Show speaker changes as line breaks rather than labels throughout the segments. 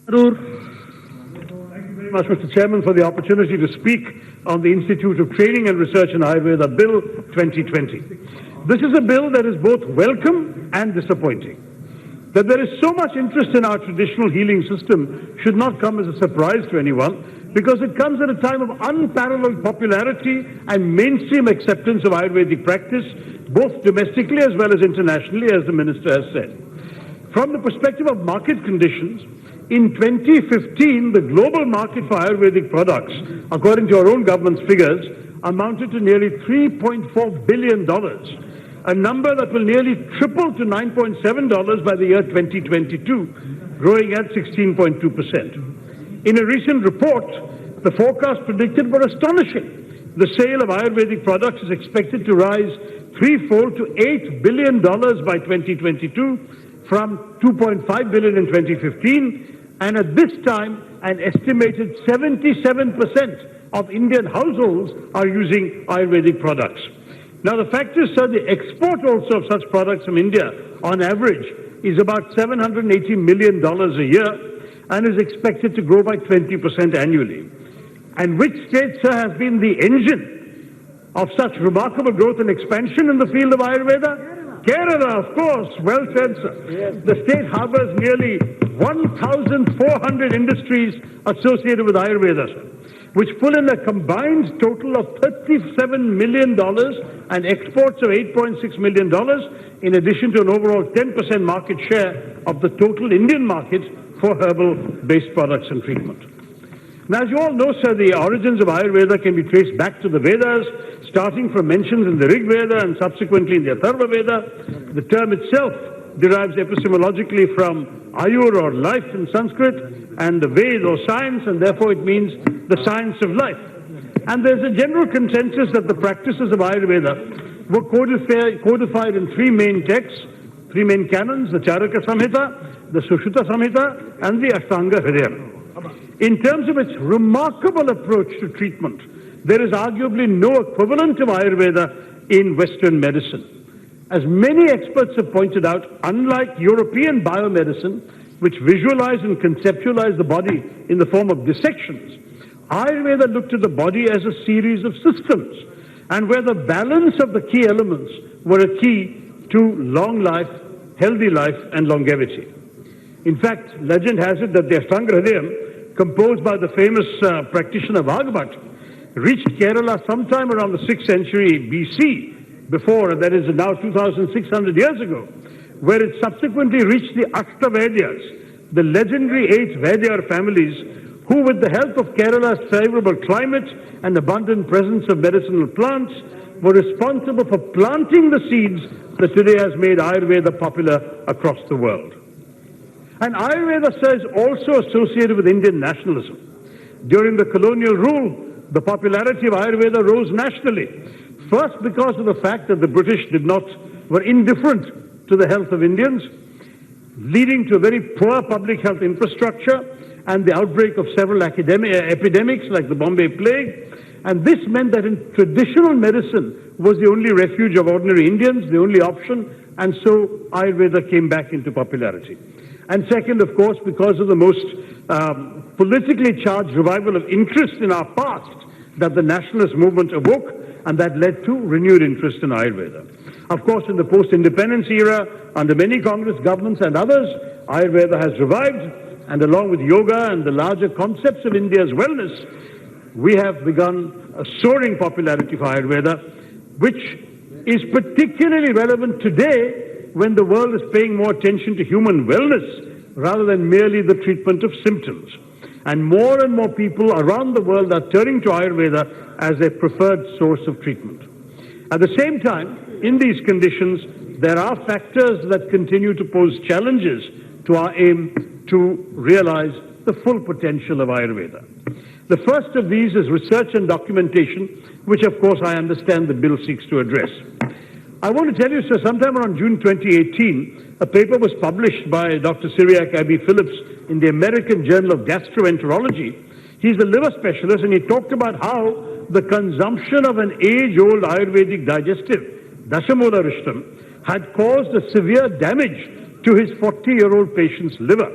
Tharoor. Thank you very much, Mr. Chairman, for the opportunity to speak on the Institute of Training and Research in Ayurveda Bill 2020. This is a bill that is both welcome and disappointing. That there is so much interest in our traditional healing system should not come as a surprise to anyone, because it comes at a time of unparalleled popularity and mainstream acceptance of Ayurvedic practice, both domestically as well as internationally, as the Minister has said. From the perspective of market conditions, in 2015, the global market for Ayurvedic products, according to our own government's figures, amounted to nearly $3.4 billion, a number that will nearly triple to $9.7 by the year 2022, growing at 16.2%. In a recent report, the forecast predicted were astonishing. The sale of Ayurvedic products is expected to rise threefold to $8 billion by 2022 from $2.5 billion in 2015, and at this time, an estimated 77% of Indian households are using Ayurvedic products. Now, the fact is, sir, the export also of such products from India, on average, is about $780 million a year and is expected to grow by 20% annually. And which state, sir, has been the engine of such remarkable growth and expansion in the field of Ayurveda? Kerala, of course. Well said, sir. Yes. The state harbors nearly 1,400 industries associated with Ayurveda, sir, which pull in a combined total of $37 million and exports of $8.6 million, in addition to an overall 10% market share of the total Indian market for herbal-based products and treatment. Now, as you all know, sir, the origins of Ayurveda can be traced back to the Vedas, starting from mentions in the Rig Veda and subsequently in the Atharva Veda. The term itself derives epistemologically from Ayur, or life in Sanskrit, and the Ved, or science, and therefore it means the science of life. And there's a general consensus that the practices of Ayurveda were codified in three main texts, three main canons: the Charaka Samhita, the Sushruta Samhita, and the Ashtanga Hridayam. In terms of its remarkable approach to treatment, there is arguably no equivalent of Ayurveda in Western medicine. As many experts have pointed out, unlike European biomedicine, which visualize and conceptualize the body in the form of dissections, Ayurveda looked at the body as a series of systems, and where the balance of the key elements were a key to long life, healthy life, and longevity. In fact, legend has it that the Ashtanga Hridayam, composed by the famous practitioner Bhagavat, reached Kerala sometime around the 6th century BC, before, that is now 2,600 years ago, where it subsequently reached the Ashtavedyas, the legendary 8 Vaidya families, who, with the help of Kerala's favorable climate and abundant presence of medicinal plants, were responsible for planting the seeds that today has made Ayurveda popular across the world. And Ayurveda, sir, is also associated with Indian nationalism. During the colonial rule, the popularity of Ayurveda rose nationally. First, because of the fact that the British were indifferent to the health of Indians, leading to a very poor public health infrastructure and the outbreak of several epidemics like the Bombay Plague. And this meant that in traditional medicine was the only refuge of ordinary Indians, the only option, and so Ayurveda came back into popularity. And second, of course, because of the most politically charged revival of interest in our past that the nationalist movement awoke, and that led to renewed interest in Ayurveda. Of course, in the post-independence era, under many Congress governments and others, Ayurveda has revived, and along with yoga and the larger concepts of India's wellness, we have begun a soaring popularity for Ayurveda, which is particularly relevant today when the world is paying more attention to human wellness rather than merely the treatment of symptoms. And more people around the world are turning to Ayurveda as their preferred source of treatment. At the same time, in these conditions, there are factors that continue to pose challenges to our aim to realize the full potential of Ayurveda. The first of these is research and documentation, which of course I understand the bill seeks to address. I want to tell you, sir, sometime around June 2018, a paper was published by Dr. Cyriac Abbey Phillips in the American Journal of Gastroenterology. He's a liver specialist, and he talked about how the consumption of an age-old Ayurvedic digestive, Dashamola Rishtam, had caused a severe damage to his 40-year-old patient's liver.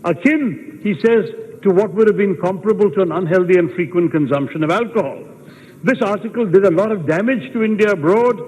akin, he says, to what would have been comparable to an unhealthy and frequent consumption of alcohol. This article did a lot of damage to India abroad.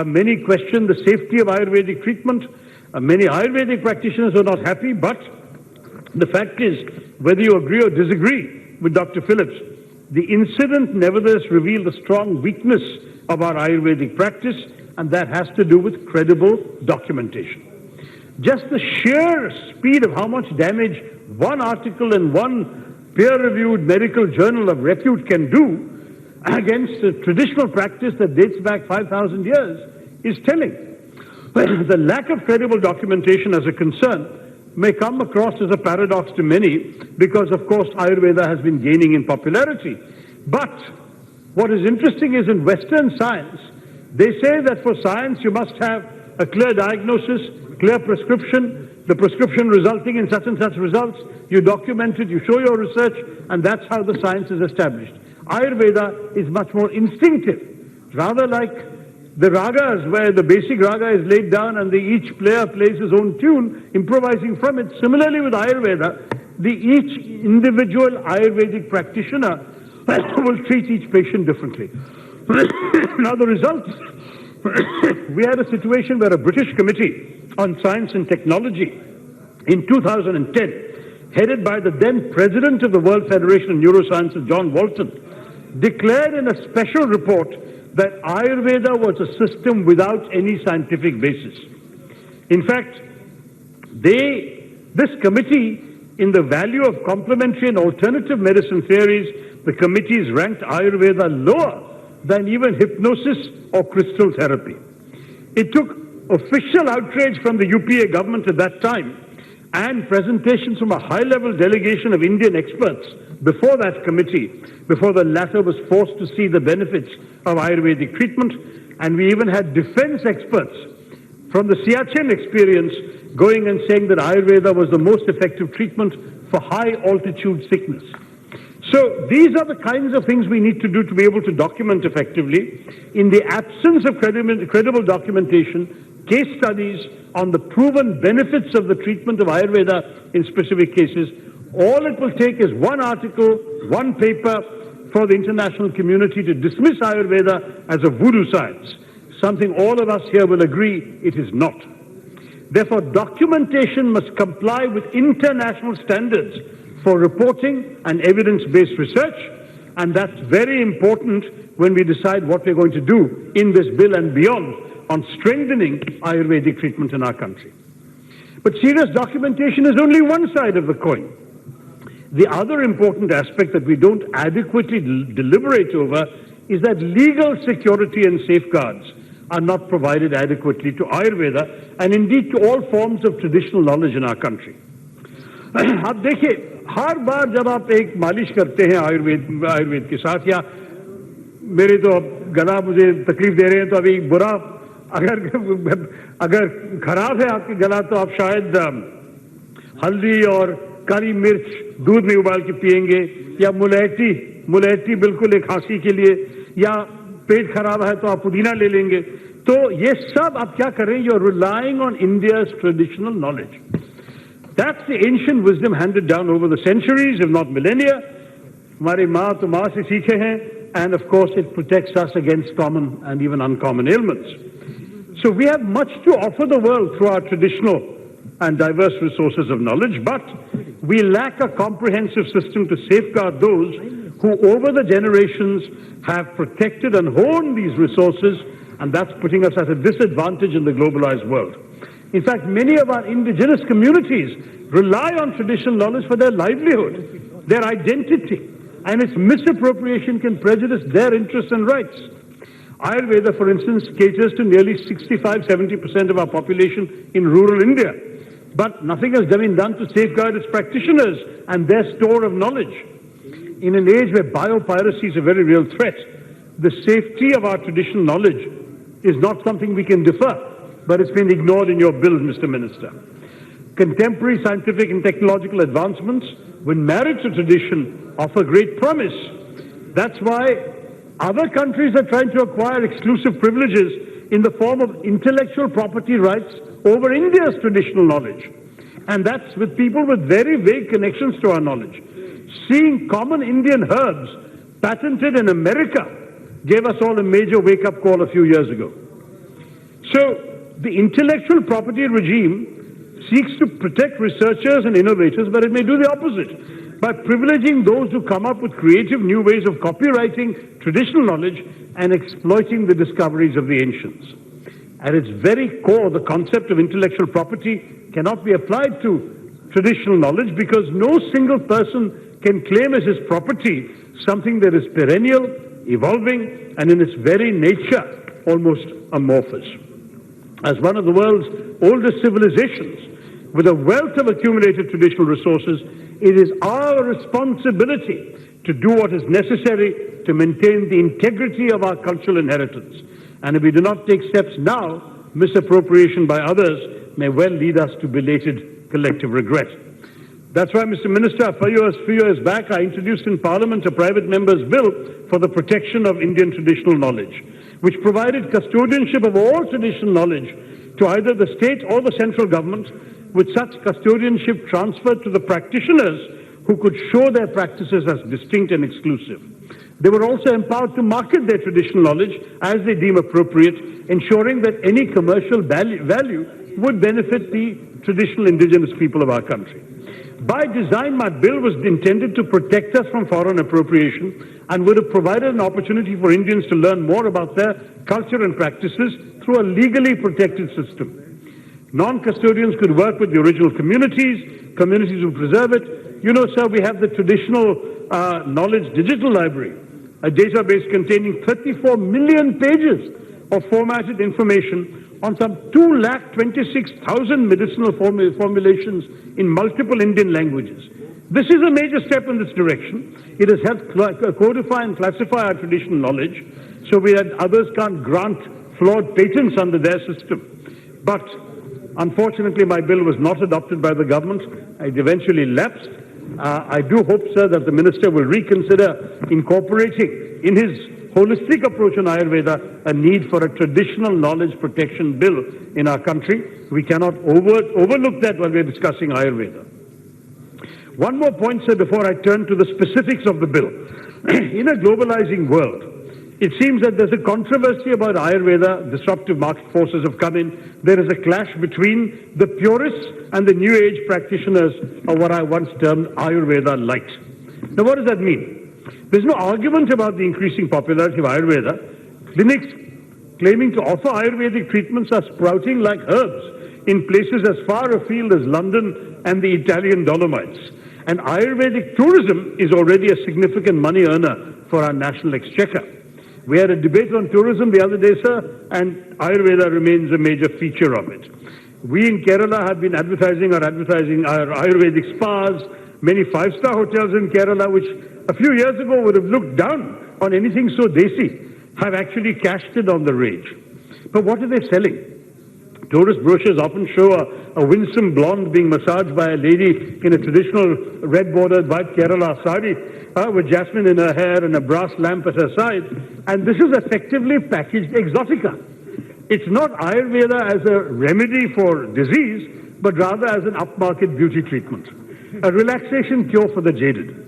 Many questioned the safety of Ayurvedic treatment. Many Ayurvedic practitioners were not happy, but the fact is, whether you agree or disagree with Dr. Phillips, the incident nevertheless revealed a strong weakness of our Ayurvedic practice, and that has to do with credible documentation. Just the sheer speed of how much damage one article in one peer-reviewed medical journal of repute can do against a traditional practice that dates back 5,000 years is telling. The lack of credible documentation as a concern may come across as a paradox to many because, of course, Ayurveda has been gaining in popularity. But what is interesting is in Western science, they say that for science you must have a clear diagnosis, clear prescription, the prescription resulting in such and such results, you document it, you show your research, and that's how the science is established. Ayurveda is much more instinctive, rather like the ragas, where the basic raga is laid down and each player plays his own tune, improvising from it. Similarly with Ayurveda, each individual Ayurvedic practitioner will treat each patient differently. Now the result, we had a situation where a British committee on science and technology in 2010, headed by the then president of the World Federation of Neurosciences, John Walton, declared in a special report that Ayurveda was a system without any scientific basis. In fact, this committee, in the value of complementary and alternative medicine theories, the committees ranked Ayurveda lower than even hypnosis or crystal therapy. It took official outrage from the UPA government at that time and presentations from a high-level delegation of Indian experts before that committee, before the latter was forced to see the benefits of Ayurvedic treatment. And we even had defense experts from the Siachen experience going and saying that Ayurveda was the most effective treatment for high-altitude sickness. So these are the kinds of things we need to do to be able to document effectively. In the absence of credible documentation, case studies on the proven benefits of the treatment of Ayurveda in specific cases, all it will take is one article, one paper for the international community to dismiss Ayurveda as a voodoo science, something all of us here will agree it is not. Therefore, documentation must comply with international standards for reporting and evidence-based research, and that's very important when we decide what we're going to do in this bill and beyond on strengthening Ayurvedic treatment in our country. But serious documentation is only one side of the coin. The other important aspect that we don't adequately deliberate over is that legal security and safeguards are not provided adequately to Ayurveda and indeed to all forms of traditional knowledge in our country. आप देखिए, हर बार जब आप एक मालिश करते हैं आयुर्वेद के साथ, या मेरे तो गला मुझे तकलीफ दे रहे हैं, तो अभी बुरा अगर खराब है आपके गला, तो आप शायद हल्दी और काली मिर्च दूध में उबाल के पिएंगे, या मुलैठी बिल्कुल एक खांसी के लिए, या पेट खराब है तो आप पुदीना ले लेंगे. तो ये सब आप क्या करें? You are relying on India's traditional knowledge. That's the ancient wisdom handed down over the centuries, if not millennia. हमारी माँ तो माँ से सीखे हैं, and of course it protects us against common and even uncommon ailments. So we have much to offer the world through our traditional and diverse resources of knowledge, but we lack a comprehensive system to safeguard those who over the generations have protected and honed these resources, and that's putting us at a disadvantage in the globalized world. In fact, many of our indigenous communities rely on traditional knowledge for their livelihood, their identity, and its misappropriation can prejudice their interests and rights. Ayurveda, for instance, caters to nearly 65-70% of our population in rural India, but nothing has been done to safeguard its practitioners and their store of knowledge. In an age where biopiracy is a very real threat, the safety of our traditional knowledge is not something we can defer, but it's been ignored in your bill, Mr. Minister. Contemporary scientific and technological advancements, when married to tradition, offer great promise. That's why other countries are trying to acquire exclusive privileges in the form of intellectual property rights over India's traditional knowledge. And that's with people with very vague connections to our knowledge. Seeing common Indian herbs patented in America gave us all a major wake-up call a few years ago. So the intellectual property regime seeks to protect researchers and innovators, but it may do the opposite by privileging those who come up with creative new ways of copywriting traditional knowledge and exploiting the discoveries of the ancients. At its very core, the concept of intellectual property cannot be applied to traditional knowledge because no single person can claim as his property something that is perennial, evolving, and in its very nature almost amorphous. As one of the world's oldest civilizations, with a wealth of accumulated traditional resources, it is our responsibility to do what is necessary to maintain the integrity of our cultural inheritance. And if we do not take steps now, misappropriation by others may well lead us to belated collective regret. That's why, Mr. Minister, a few years back, I introduced in Parliament a private member's bill for the protection of Indian traditional knowledge, which provided custodianship of all traditional knowledge to either the state or the central government, with such custodianship transferred to the practitioners who could show their practices as distinct and exclusive. They were also empowered to market their traditional knowledge as they deem appropriate, ensuring that any commercial value would benefit the traditional indigenous people of our country. By design, my bill was intended to protect us from foreign appropriation and would have provided an opportunity for Indians to learn more about their culture and practices through a legally protected system. Non-custodians could work with the original communities would preserve it. You know, sir, we have the traditional knowledge digital library, a database containing 34 million pages of formatted information on some 2,26,000 medicinal formulations in multiple Indian languages. This is a major step in this direction. It has helped codify and classify our traditional knowledge so that others can't grant flawed patents under their system. But unfortunately, my bill was not adopted by the government. It eventually lapsed. I do hope, sir, that the minister will reconsider incorporating in his holistic approach on Ayurveda a need for a traditional knowledge protection bill in our country. We cannot overlook that while we're discussing Ayurveda. One more point, sir, before I turn to the specifics of the bill. In a globalizing world, it seems that there's a controversy about Ayurveda. Disruptive market forces have come in. There is a clash between the purists and the New Age practitioners of what I once termed Ayurveda light. Now, what does that mean? There's no argument about the increasing popularity of Ayurveda. Clinics claiming to offer Ayurvedic treatments are sprouting like herbs in places as far afield as London and the Italian Dolomites. And Ayurvedic tourism is already a significant money earner for our national exchequer. We had a debate on tourism the other day, sir, and Ayurveda remains a major feature of it. We in Kerala have been advertising our Ayurvedic spas. Many five-star hotels in Kerala, which a few years ago would have looked down on anything so desi, have actually cashed in on the rage. But what are they selling? Tourist brochures often show a winsome blonde being massaged by a lady in a traditional red-bordered white Kerala sari with jasmine in her hair and a brass lamp at her side. And this is effectively packaged exotica. It's not Ayurveda as a remedy for disease, but rather as an upmarket beauty treatment, a relaxation cure for the jaded.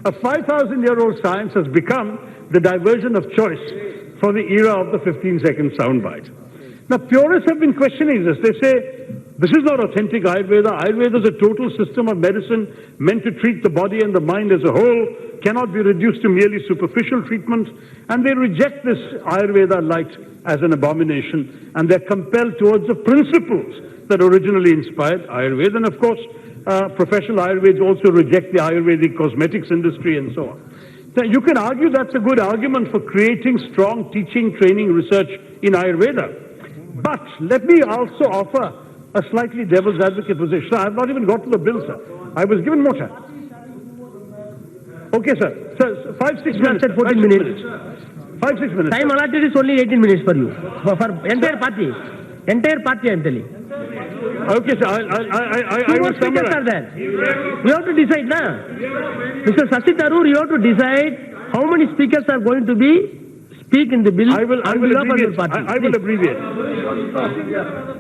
A 5,000-year-old science has become the diversion of choice for the era of the 15-second soundbite. Now, purists have been questioning this. They say, this is not authentic Ayurveda. Ayurveda is a total system of medicine meant to treat the body and the mind as a whole, cannot be reduced to merely superficial treatment, and they reject this Ayurveda light as an abomination, and they're compelled towards the principles that originally inspired Ayurveda. And of course, professional Ayurvedics also reject the Ayurvedic cosmetics industry and so on. So you can argue that's a good argument for creating strong teaching, training, research in Ayurveda. But let me also offer a slightly devil's advocate position. I have not even got to the bill, sir. I was given more time. Okay, sir. Sir, 5-6 minutes. 14 minutes. 5-6 minutes.
Time allotted is only 18 minutes for you. For entire party. Entire party, I am telling.
Okay, sir. I
will summarize. Are there? You have to decide, na? Mr. Shashi Tharoor, you have to decide how many speakers are going to be speak in the bill
I will
on behalf of your
abbreviate.
party.
I will abbreviate.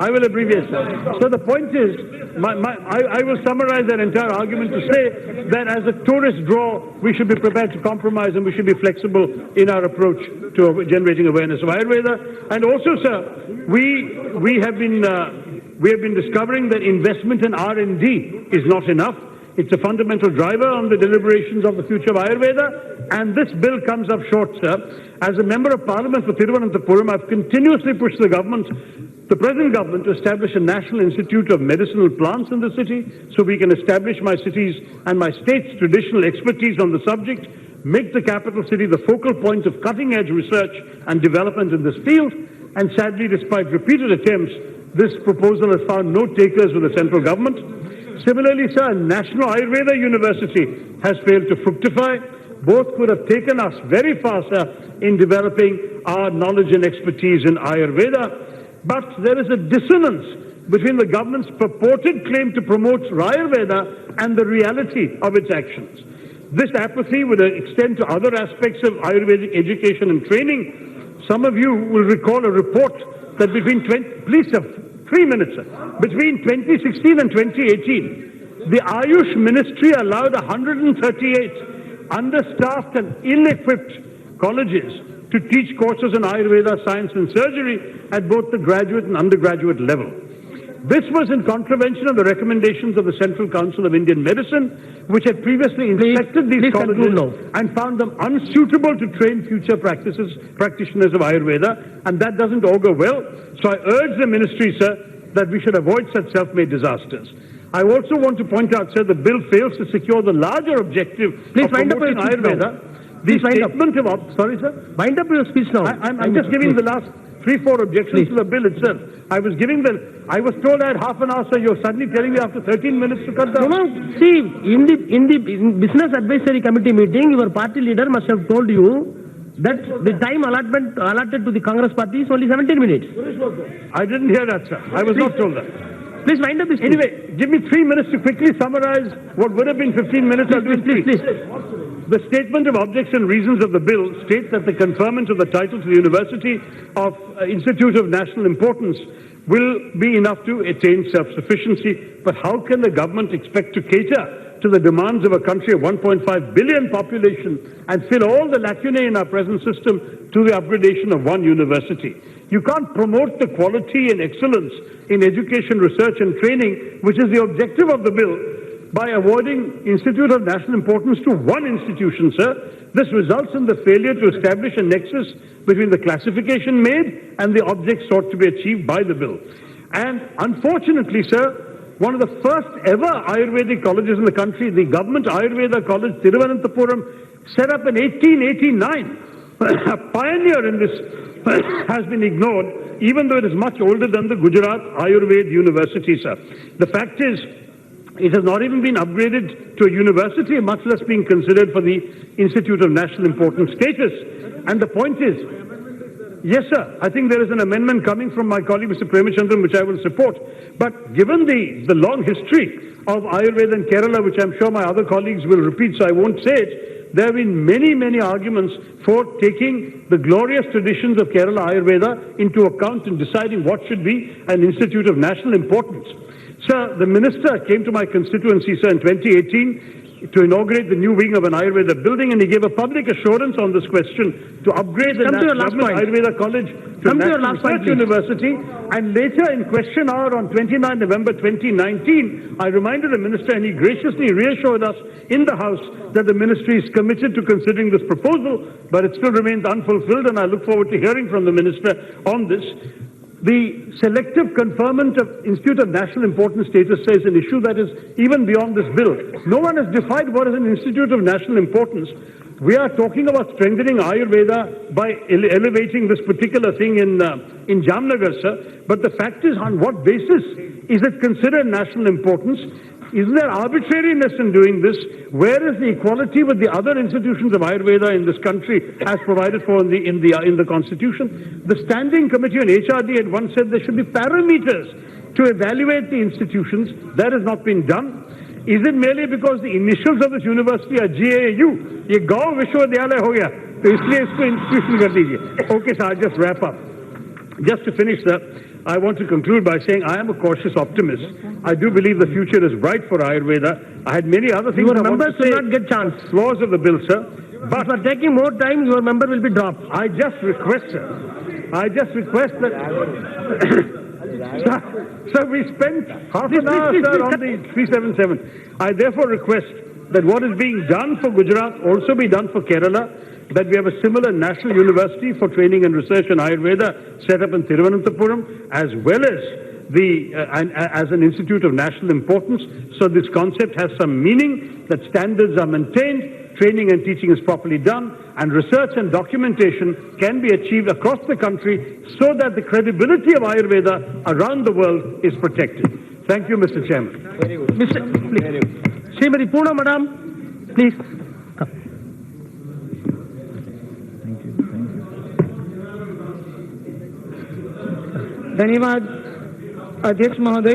I will abbreviate, sir. So the point is, I will summarize that entire argument to say that as a tourist draw, we should be prepared to compromise and we should be flexible in our approach to generating awareness of Ayurveda. And also, sir, we have been discovering that investment in R&D is not enough. It's a fundamental driver on the deliberations of the future of Ayurveda, and this bill comes up short, sir. As a member of Parliament for Thiruvananthapuram, I've continuously pushed the present government, to establish a National Institute of Medicinal Plants in the city, so we can establish my city's and my state's traditional expertise on the subject, make the capital city the focal point of cutting-edge research and development in this field, and sadly, despite repeated attempts, this proposal has found no takers with the central government. Similarly, sir, National Ayurveda University has failed to fructify. Both could have taken us very far, sir, in developing our knowledge and expertise in Ayurveda. But there is a dissonance between the government's purported claim to promote Ayurveda and the reality of its actions. This apathy would extend to other aspects of Ayurvedic education and training. Some of you will recall a report that between 3 minutes, sir. Between 2016 and 2018, the Ayush Ministry allowed 138 understaffed and ill-equipped colleges to teach courses in Ayurveda, science and surgery at both the graduate and undergraduate level. This was in contravention of the recommendations of the Central Council of Indian Medicine, which had previously inspected these colleges and found them unsuitable to train future practitioners of Ayurveda, and that doesn't augur well. So I urge the ministry, sir, that we should avoid such self-made disasters. I also want to point out, sir, the bill fails to secure the larger objective of promoting Ayurveda. The statement of... Sorry, sir?
Wind up your speech now.
I'm just giving the last 3-4 objections to the bill itself. I was told I had half an hour, sir. You're suddenly telling me after 13 minutes to cut down.
No, see, in the Business Advisory Committee meeting, your party leader must have told you that the time allotted to the Congress party is only 17 minutes.
I didn't hear that, sir. I was not told that.
Please wind up this.
Anyway, give me 3 minutes to quickly summarize what would have been 15 minutes. I'll do it please. The statement of objects and reasons of the bill states that the conferment of the title to the University of Institute of National Importance will be enough to attain self-sufficiency. But how can the government expect to cater to the demands of a country of 1.5 billion population and fill all the lacunae in our present system to the upgradation of one university? You can't promote the quality and excellence in education, research and training, which is the objective of the bill, by awarding Institute of National Importance to one institution, sir. This results in the failure to establish a nexus between the classification made and the objects sought to be achieved by the bill. And unfortunately, sir, one of the first ever Ayurvedic colleges in the country, the Government Ayurveda College, Thiruvananthapuram, set up in 1889. A pioneer in this has been ignored, even though it is much older than the Gujarat Ayurveda University, sir. The fact is, it has not even been upgraded to a university, much less being considered for the Institute of National Importance status. And the point is, yes, sir, I think there is an amendment coming from my colleague, Mr. Premachandran, which I will support. But given the long history of Ayurveda in Kerala, which I'm sure my other colleagues will repeat, so I won't say it, there have been many, many arguments for taking the glorious traditions of Kerala Ayurveda into account in deciding what should be an Institute of National Importance. Sir, the minister came to my constituency, sir, in 2018 to inaugurate the new wing of an Ayurveda building, and he gave a public assurance on this question to upgrade the Government Ayurveda College to a National Research University. And later in question hour on 29 November 2019, I reminded the minister, and he graciously reassured us in the House that the ministry is committed to considering this proposal, but it still remains unfulfilled, and I look forward to hearing from the minister on this. The selective conferment of Institute of National Importance status is an issue that is even beyond this bill. No one has defined what is an Institute of National Importance. We are talking about strengthening Ayurveda by elevating this particular thing in Jamnagar, sir. But the fact is, on what basis is it considered national importance? Isn't there arbitrariness in doing this? Where is the equality with the other institutions of Ayurveda in this country as provided for in the Constitution? The Standing Committee on HRD had once said there should be parameters to evaluate the institutions. That has not been done. Is it merely because the initials of this university are GAU? Ye Gaon Vishwavidyalaya ho gaya. तो इसलिए इसको institution कर दीजिए. Okay, sir, I'll just wrap up. Just to finish, sir, I want to conclude by saying I am a cautious optimist. I do believe the future is bright for Ayurveda. I had many other things
Your
I want
members
to say.
will not get chance.
Flaws of the bill, sir. But
If you are taking more time, your member will be dropped.
I just request, sir. I just request that. Sir, we spent half an hour, sir, on the 377. I therefore request that what is being done for Gujarat also be done for Kerala, that we have a similar national university for training and research in Ayurveda set up in Thiruvananthapuram, as well as as an institute of national importance, so this concept has some meaning, that standards are maintained, training and teaching is properly done, and research and documentation can be achieved across the country so that the credibility of Ayurveda around the world is protected. Thank you, Mr. Chairman.
Very good. Mr. Please. Srimati Poona, madam, please.
धन्यवाद अध्यक्ष महोदय.